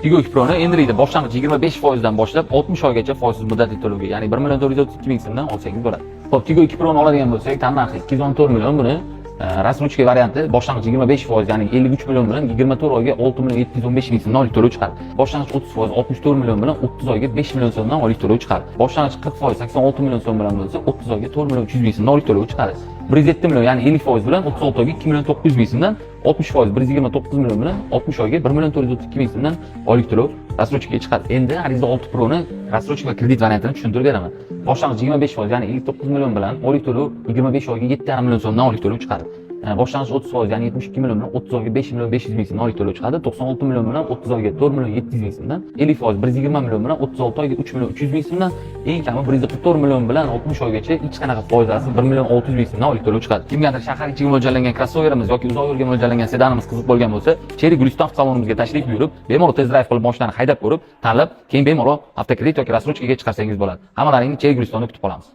Tigo 2 Pro'ni endilikda boshlang'ich 25% dan boshlab 60 oygacha foizsiz muddatli to'lovga, ya'ni 1.432 ming so'mdan olsangiz bo'ladi. Xo'p, Tigo 2 Pro'ni oladigan bo'lsak, tannarxi 214 million. Buni rasmruchka varianti boshlang'ich 25%, ya'ni 53 million bilan 24 oyga 6.715 ming so'mdan oylik to'lov chiqadi. Boshlang'ich 30% 64 million bilan 30 oyga 5 million so'mdan oylik to'lov chiqadi. Boshlang'ich 40% 86 million so'm bilan bo'lsa 30 oyga 4.300 ming so'mdan oylik to'lov chiqadi. 107 million, ya'ni 50% bilan 36 oyga 2.900 ming so'mdan, 60% 129 million bilan 60 oyga 1.432 ming so'mdan oylik to'lov rasmruchkaga chiqadi. Endi Ariza 6 Pro'ni rasmruchka va kredit variantini tushuntirib beraman. Boshlang'ich 25%, ya'ni 59 million bilan oylik to'lov 25 oyga 7.5 million so'mdan oylik to'lov chiqadi. Boshlang'ich 30%, ya'ni 72 million bilan 30 oyga 5 million 500 ming so'mdan oylik to'lov chiqadi. 96 million bilan 30 oyga 4 million 700 ming so'mdan, 50% 120 million bilan 36 oyga 3 million 300 ming so'mdan, eng kami 144 million bilan 60 oygacha hech qanaqa foizasiz 1 million 600 ming so'mdan oylik to'lov chiqadi. Kimgadir shahar ichiga mo'ljallangan crossoverimiz yoki uzoq yo'lga mo'ljallangan sedanimiz qiziq bo'lgan bo'lsa, Cherry Guliston avtosalonimizga tashrif buyurib, bemalol test drive qilib mashinani haydab ko'rib, tanlab, keyin bemalol avtokredit yoki rasmruchkaga chiqarsangiz bo'ladi. Hammalaringni Cherry Gulistonda kutib qolamiz.